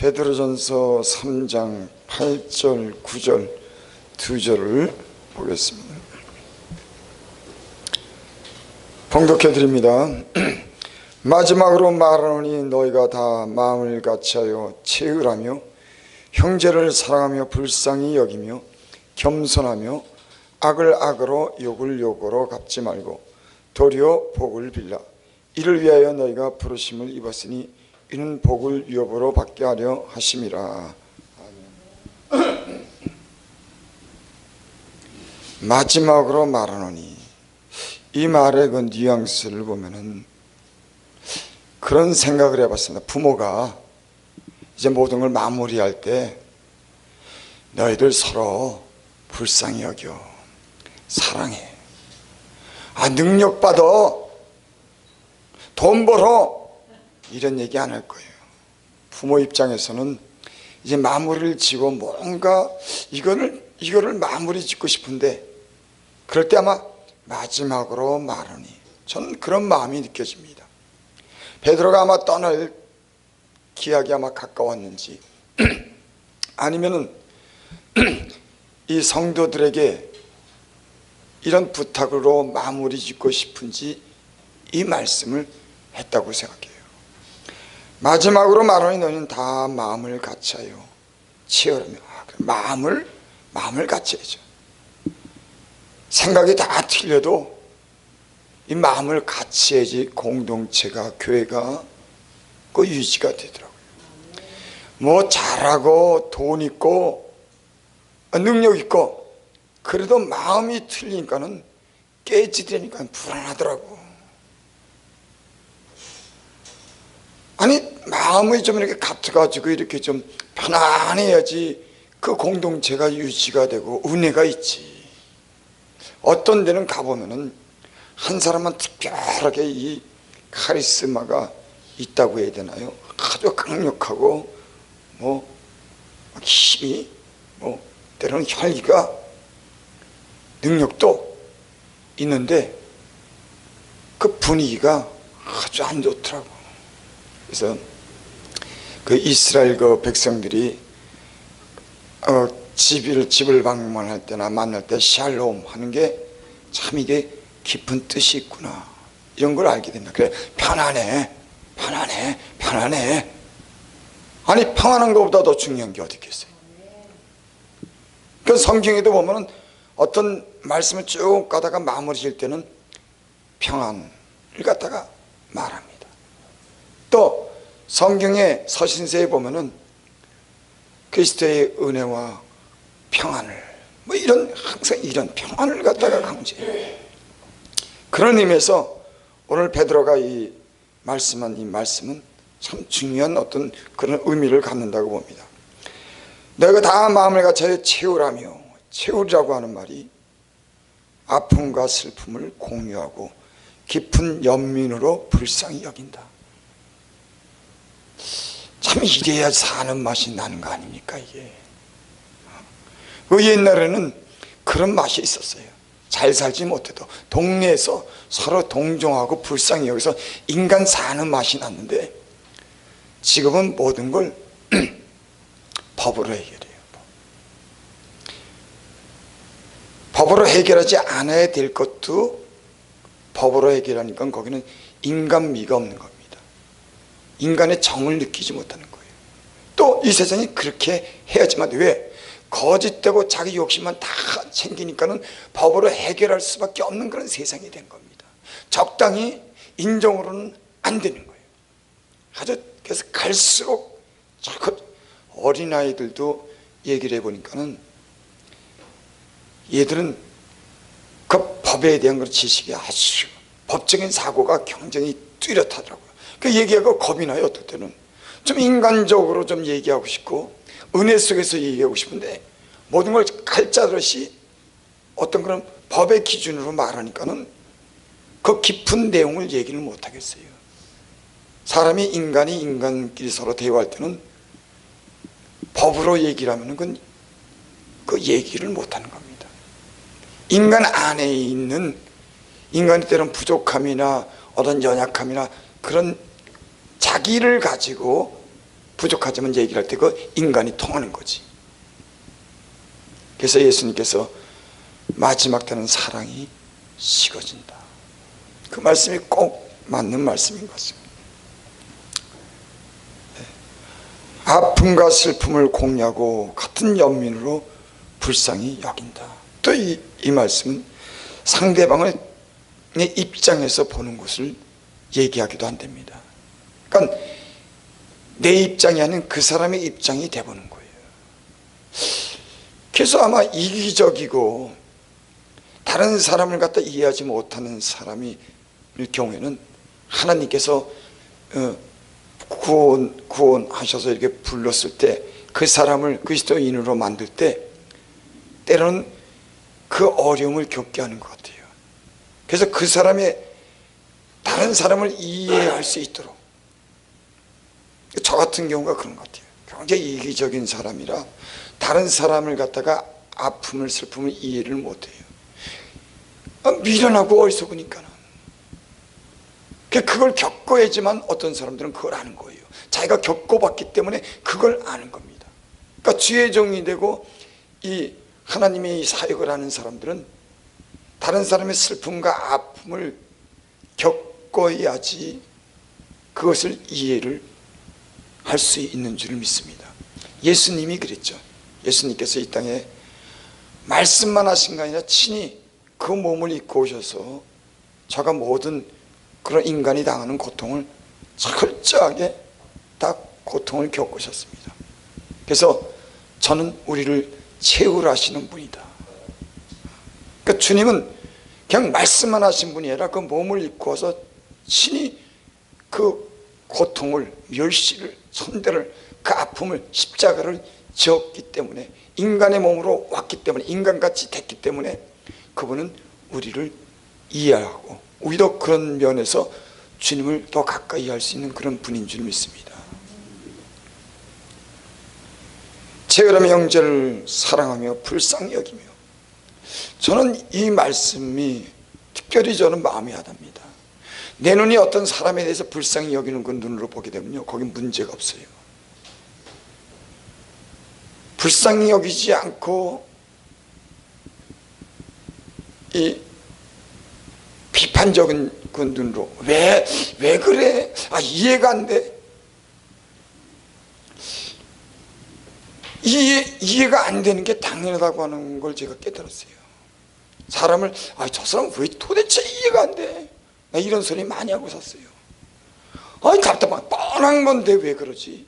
베드로전서 3장 8절 9절 2절을 보겠습니다. 봉독해 드립니다. 마지막으로 말하노니 너희가 다 마음을 같이하여 채으라며 형제를 사랑하며 불쌍히 여기며 겸손하며 악을 악으로 욕을 욕으로 갚지 말고 도리어 복을 빌라. 이를 위하여 너희가 부르심을 입었으니 이는 복을 유업으로 받게 하려 하심이라. 아멘. 마지막으로 말하노니, 이 말의 그 뉘앙스를 보면은 그런 생각을 해봤습니다. 부모가 이제 모든 걸 마무리할 때 너희들 서로 불쌍히 여겨, 사랑해, 능력 받아, 돈 벌어, 이런 얘기 안 할 거예요. 부모 입장에서는 이제 마무리를 지고 뭔가 이거를 마무리 짓고 싶은데, 그럴 때 아마 마지막으로 말하니, 저는 그런 마음이 느껴집니다. 베드로가 아마 떠날 기약이 아마 가까웠는지 아니면은 이 성도들에게 이런 부탁으로 마무리 짓고 싶은지 이 말씀을 했다고 생각해요. 마지막으로 말하니 너희는 다 마음을 같이하여 채우라며. 마음을 같이하죠. 생각이 다 틀려도 이 마음을 같이해야지 공동체가, 교회가 그 유지가 되더라고요. 뭐 잘하고 돈 있고 능력 있고 그래도 마음이 틀리니까는 깨지려니까 불안하더라고. 마음이 좀 이렇게 같아가지고 이렇게 좀 편안해야지 그 공동체가 유지가 되고 은혜가 있지. 어떤 데는 가보면은 한 사람은 특별하게 이 카리스마가 있다고 해야 되나요? 아주 강력하고 힘이 때로는 혈기가, 능력도 있는데 그 분위기가 아주 안 좋더라고. 그래서 그 이스라엘 그 백성들이 집을 방문할 때나 만날 때 샬롬 하는 게 참 이게 깊은 뜻이 있구나, 이런 걸 알게 된다. 그래, 편안해. 평안한 것보다 더 중요한 게 어디 있겠어요? 그 성경에도 보면은 어떤 말씀을 쭉 가다가 마무리 질 때는 평안을 갖다가 말합니다. 또 성경의 서신서에 보면은 그리스도의 은혜와 평안을 항상 이런 평안을 갖다가 강조해요. 그런 의미에서 오늘 베드로가 말씀한 이 말씀은 참 중요한 어떤 그런 의미를 갖는다고 봅니다. 너희가 다 마음을 같이 채우라며, 채우라고 하는 말이 아픔과 슬픔을 공유하고 깊은 연민으로 불쌍히 여긴다. 참 이래야 사는 맛이 나는 거 아닙니까 이게? 그 옛날에는 그런 맛이 있었어요. 잘 살지 못해도 동네에서 서로 동정하고 불쌍히 여기서 인간 사는 맛이 났는데, 지금은 모든 걸 법으로 해결해요. 법으로 해결하지 않아야 될 것도 법으로 해결하니까 거기는 인간미가 없는 겁니다. 인간의 정을 느끼지 못하는 거예요. 또 이 세상이 그렇게 해야지만, 왜? 거짓되고 자기 욕심만 다 챙기니까는 법으로 해결할 수밖에 없는 그런 세상이 된 겁니다. 적당히 인정으로는 안 되는 거예요. 그래서 갈수록 자꾸 어린아이들도 얘기를 해보니까는 얘들은 그 법에 대한 그런 지식이 아주, 법적인 사고가 굉장히 뚜렷하더라고요. 그 얘기하고 겁이 나요. 어떨 때는 좀 인간적으로 좀 얘기하고 싶고 은혜 속에서 얘기하고 싶은데 모든 걸 칼자루시 어떤 그런 법의 기준으로 말하니까는 그 깊은 내용을 얘기를 못 하겠어요. 사람이 인간끼리 서로 대화할 때는 법으로 얘기를 하면은 그 얘기를 못 하는 겁니다. 인간 안에 있는 인간의 때론 부족함이나 어떤 연약함이나 그런 자기를 가지고 부족하지만 얘기를 할 때 그 인간이 통하는 거지. 그래서 예수님께서 마지막 때는 사랑이 식어진다. 그 말씀이 꼭 맞는 말씀인 것입니다. 아픔과 슬픔을 공유하고 같은 연민으로 불쌍히 여긴다. 또 이 말씀은 상대방의 입장에서 보는 것을 얘기하기도 한답니다. 그러니까 내 입장이 아닌 그 사람의 입장이 돼보는 거예요. 그래서 아마 이기적이고 다른 사람을 갖다 이해하지 못하는 사람일 경우에는 하나님께서 구원하셔서 이렇게 불렀을 때 그 사람을 그리스도인으로 만들 때 때로는 그 어려움을 겪게 하는 것 같아요. 그래서 그 사람의 다른 사람을 이해할 수 있도록, 저 같은 경우가 그런 것 같아요. 굉장히 이기적인 사람이라 다른 사람을 갖다가 아픔을 슬픔을 이해를 못해요. 미련하고 어리석으니까는. 그걸 겪어야지만 어떤 사람들은 그걸 아는 거예요. 자기가 겪어봤기 때문에 그걸 아는 겁니다. 그러니까 주의 종이 되고 이 하나님의 사역을 하는 사람들은 다른 사람의 슬픔과 아픔을 겪어야지 그것을 이해를 할 수 있는 줄을 믿습니다. 예수님이 그랬죠. 예수님께서 이 땅에 말씀만 하신 게 아니라 친히 그 몸을 입고 오셔서 저가 모든 그런 인간이 당하는 고통을 철저하게 다 고통을 겪으셨습니다. 그래서 저는 우리를 채우라 하시는 분이다. 그러니까 주님은 그냥 말씀만 하신 분이 아니라 그 몸을 입고 와서 친히 그 고통을, 멸시를, 천대를, 그 아픔을, 십자가를 지었기 때문에, 인간의 몸으로 왔기 때문에, 인간같이 됐기 때문에 그분은 우리를 이해하고 오히려 그런 면에서 주님을 더 가까이 할 수 있는 그런 분인 줄 믿습니다. 체결함의 형제를 사랑하며 불쌍히 여기며, 저는 이 말씀이 특별히 저는 마음이 와닿습니다. 내 눈이 어떤 사람에 대해서 불쌍히 여기는 그 눈으로 보게 되면요, 거긴 문제가 없어요. 불쌍히 여기지 않고 이 비판적인 그 눈으로 왜 그래? 이해가 안 돼. 이해가 안 되는 게 당연하다고 하는 걸 제가 깨달았어요. 사람을 저 사람 왜 도대체 이해가 안 돼? 나 이런 소리 많이 하고 샀어요. 답답한 뻔한 건데 왜 그러지?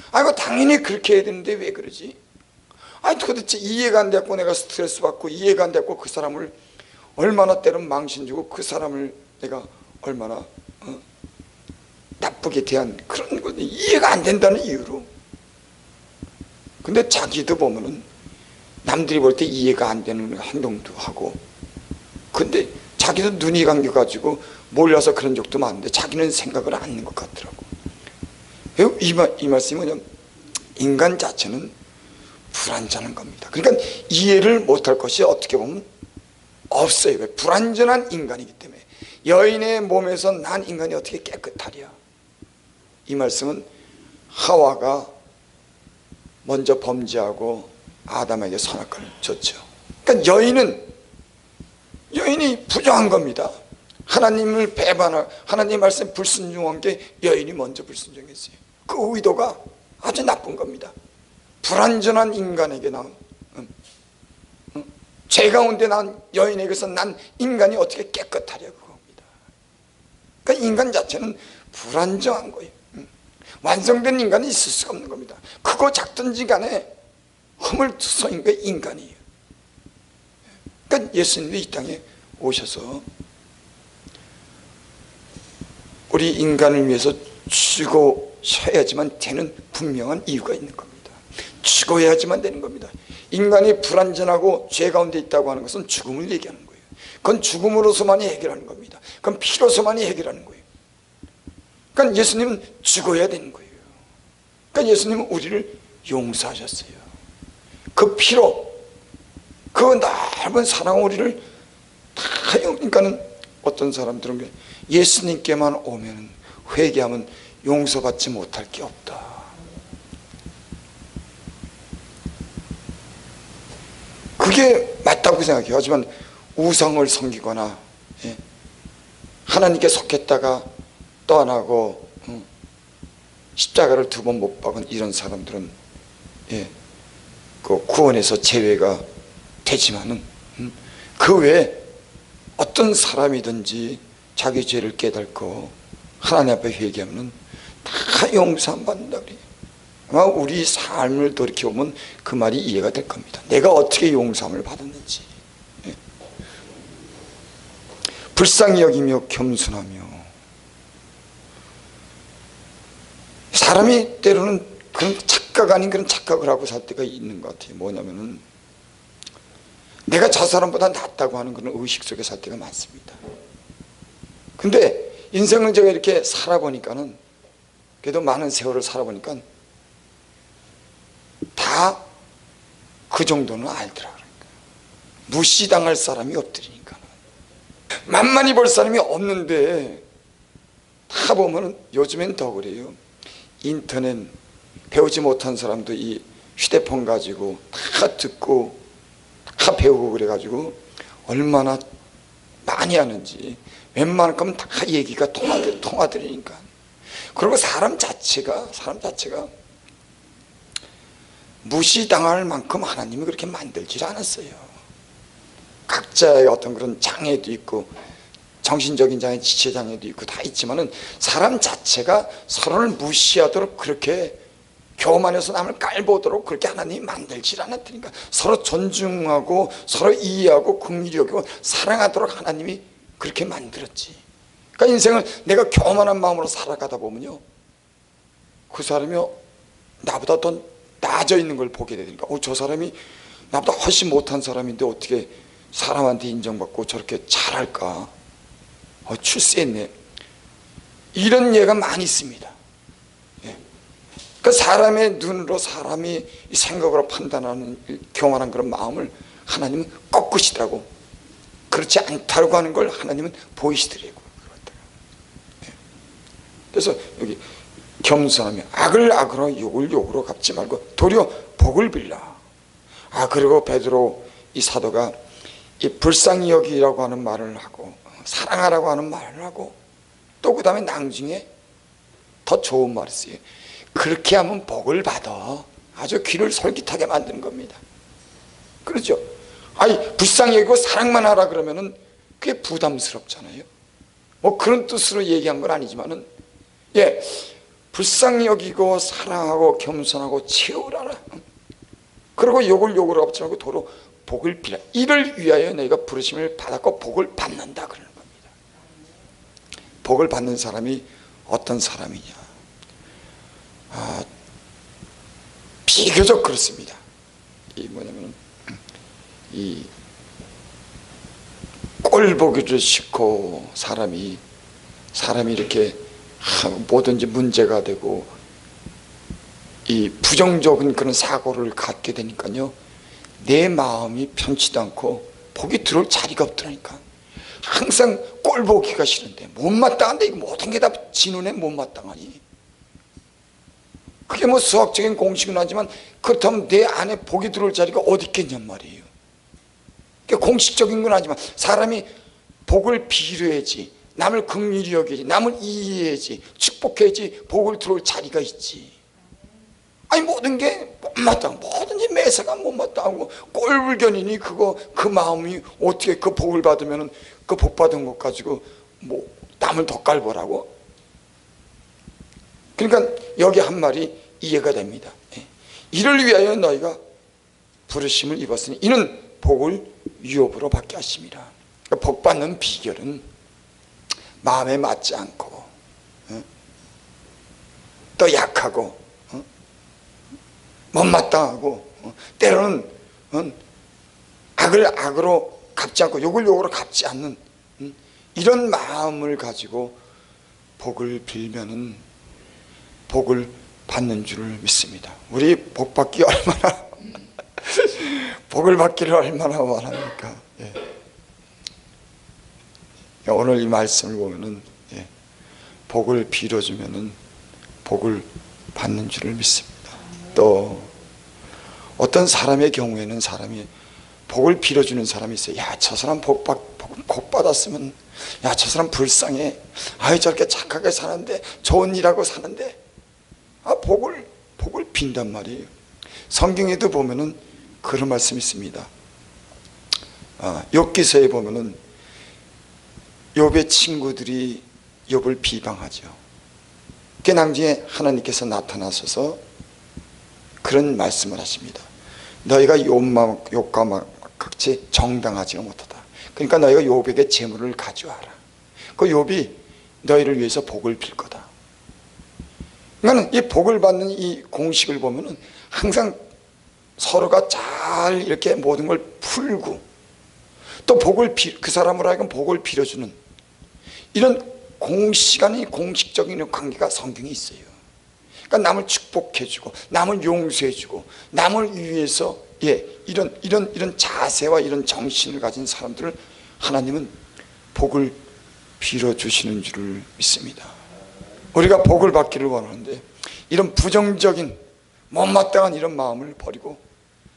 이거 당연히 그렇게 해야 되는데 왜 그러지? 도대체 이해가 안 됐고 내가 스트레스 받고 이해가 안 됐고 그 사람을 얼마나 때론 망신 주고 그 사람을 내가 얼마나 나쁘게 대한 그런 건데 이해가 안 된다는 이유로. 근데 자기도 보면은 남들이 볼 때 이해가 안 되는 행동도 하고, 근데 자기도 눈이 감겨가지고 몰려서 그런 적도 많은데 자기는 생각을 안 하는 것 같더라고. 이 말씀이 뭐냐면 인간 자체는 불완전한 겁니다. 그러니까 이해를 못할 것이 어떻게 보면 없어요. 왜? 불완전한 인간이기 때문에. 여인의 몸에서 난 인간이 어떻게 깨끗하랴. 이 말씀은 하와가 먼저 범죄하고 아담에게 선악과를 줬죠. 그러니까 여인이 부정한 겁니다. 하나님을 배반하고 하나님 말씀 불순종한 게 여인이 먼저 불순종했어요. 그 의도가 아주 나쁜 겁니다. 불완전한 인간에게 나온 죄 가운데 난 여인에게서 난 인간이 어떻게 깨끗하려고 합니다. 그러니까 인간 자체는 불완전한 거예요. 완성된 인간이 있을 수가 없는 겁니다. 크고 작든지 간에 허물투성인 게 인간이에요. 그러니까 예수님이 이 땅에 오셔서 우리 인간을 위해서 죽으셔야지만 되는 분명한 이유가 있는 겁니다. 죽어야지만 되는 겁니다. 인간이 불완전하고 죄 가운데 있다고 하는 것은 죽음을 얘기하는 거예요. 그건 죽음으로서만이 해결하는 겁니다. 그건 피로서만이 해결하는 거예요. 그러니까 예수님은 죽어야 되는 거예요. 그러니까 예수님은 우리를 용서하셨어요. 그 피로, 그 넓은 사랑 우리를 다 그러니까는 어떤 사람들은 예수님께만 오면 회개하면 용서받지 못할 게 없다. 그게 맞다고 생각해요. 하지만 우상을 섬기거나 하나님께 속했다가 떠나고 십자가를 2번 못 박은 이런 사람들은 그 구원에서 제외가 되지만은 그 외에 어떤 사람이든지 자기 죄를 깨닫고 하나님 앞에 회개하면 다 용서 안 받는다 그래요. 아마 우리 삶을 돌이켜보면 그 말이 이해가 될 겁니다. 내가 어떻게 용서함을 받았는지. 불쌍히 여기며 겸손하며. 사람이 때로는 그런 착각 아닌 그런 착각을 하고 살 때가 있는 것 같아요. 뭐냐면은 내가 저 사람보다 낫다고 하는 그런 의식 속에 살 때가 많습니다. 근데 인생을 제가 이렇게 살아보니까는, 그래도 많은 세월을 살아보니까 다 그 정도는 알더라고요. 무시당할 사람이 없더니까. 만만히 볼 사람이 없는데 다 보면은 요즘엔 더 그래요. 인터넷 배우지 못한 사람도 이 휴대폰 가지고 다 듣고 다 배우고 그래가지고 얼마나 많이 하는지 웬만큼 다 얘기가 통하더니까. 그리고 사람 자체가 무시당할 만큼 하나님이 그렇게 만들질 않았어요. 각자의 어떤 그런 장애도 있고 정신적인 장애, 지체장애도 있고 다 있지만은 사람 자체가 서로를 무시하도록 그렇게 교만해서 남을 깔보도록 그렇게 하나님이 만들질 않았다니까. 서로 존중하고 서로 이해하고 긍휼히 여기고 사랑하도록 하나님이 그렇게 만들었지. 그러니까 인생을 내가 교만한 마음으로 살아가다 보면요, 그 사람이 나보다 더 나아져 있는 걸 보게 되니까 저 사람이 나보다 훨씬 못한 사람인데 어떻게 사람한테 인정받고 저렇게 잘할까, 출세했네, 이런 예가 많이 있습니다. 그 사람의 눈으로 사람이 생각으로 판단하는 교만한 그런 마음을 하나님은 꺾으시더라고. 그렇지 않다고 하는 걸 하나님은 보이시더라고요. 그래서 여기 겸손하며 악을 악으로 욕을 욕으로 갚지 말고 도리어 복을 빌라. 그리고 베드로 이 사도가 이 불쌍히 여기라고 하는 말을 하고 사랑하라고 하는 말을 하고 또 그 다음에 나중에 더 좋은 말을 써요. 그렇게 하면 복을 받아. 아주 귀를 솔깃하게 만드는 겁니다. 그렇죠? 불쌍히 여기고 사랑만 하라 그러면은 그게 부담스럽잖아요. 뭐 그런 뜻으로 얘기한 건 아니지만은, 불쌍히 여기고 사랑하고 겸손하고 채우라라. 그리고 욕을 욕으로 갚지 말고 도로 복을 빌라. 이를 위하여 너희가 부르심을 받았고 복을 받는다 그러는 겁니다. 복을 받는 사람이 어떤 사람이냐? 비교적 그렇습니다. 이 뭐냐면 이 꼴보기를 싫고 사람이 이렇게 뭐든지 문제가 되고 이 부정적인 그런 사고를 갖게 되니까요, 내 마음이 편치도 않고 복이 들어올 자리가 없더라니까. 항상 꼴보기가 싫은데 못마땅한데 이거 모든 게 다 지 눈에 못마땅하니. 그게 뭐 수학적인 공식은 하지만 그렇다면 내 안에 복이 들어올 자리가 어디 있겠냔 말이에요. 그게 공식적인 건 하지만 사람이 복을 빌어야지, 남을 긍휼히 여기지, 남을 이해해야지, 축복해야지 복을 들어올 자리가 있지. 모든 게 못마땅, 뭐든지 매사가 못마땅하고 꼴불견이니 그 마음이 어떻게 그 복을 받으면 그 복 받은 것 가지고 뭐 남을 더 깔보라고. 그러니까 여기 한 말이 이해가 됩니다. 이를 위하여 너희가 부르심을 입었으니 이는 복을 유업으로 받게 하심이라. 그러니까 복 받는 비결은 마음에 맞지 않고 또 약하고 못마땅하고 때로는 악을 악으로 갚지 않고 욕을 욕으로 갚지 않는 이런 마음을 가지고 복을 빌면은 복을 받는 줄을 믿습니다. 우리 복 받기 얼마나 복을 받기를 얼마나 원합니까? 오늘 이 말씀을 보면은 복을 빌어주면은 복을 받는 줄을 믿습니다. 또 어떤 사람의 경우에는 사람이 복을 빌어주는 사람이 있어요. 야, 저 사람 복 받았으면, 야, 저 사람 불쌍해. 아유, 저렇게 착하게 사는데, 좋은 일하고 사는데, 복을 빈단 말이에요. 성경에도 보면은 그런 말씀이 있습니다. 욥기서에 보면은 욥의 친구들이 욥을 비방하죠. 그 나중에 하나님께서 나타나셔서 그런 말씀을 하십니다. 너희가 욥과 같이 정당하지가 못하다. 그러니까 너희가 욥에게 재물을 가져와라. 그 욥이 너희를 위해서 복을 빌 거다. 그러니까 이 복을 받는 이 공식을 보면은 항상 서로가 잘 이렇게 모든 걸 풀고 또 그 사람으로 하여금 복을 빌어주는 이런 공식적인 관계가 성경에 있어요. 그러니까 남을 축복해주고 남을 용서해주고 남을 위해서 이런 자세와 이런 정신을 가진 사람들을 하나님은 복을 빌어주시는 줄을 믿습니다. 우리가 복을 받기를 원하는데 이런 부정적인 못마땅한 이런 마음을 버리고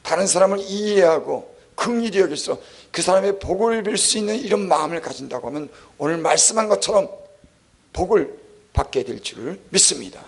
다른 사람을 이해하고 긍휼히 여기서 그 사람의 복을 빌 수 있는 이런 마음을 가진다고 하면 오늘 말씀한 것처럼 복을 받게 될 줄을 믿습니다.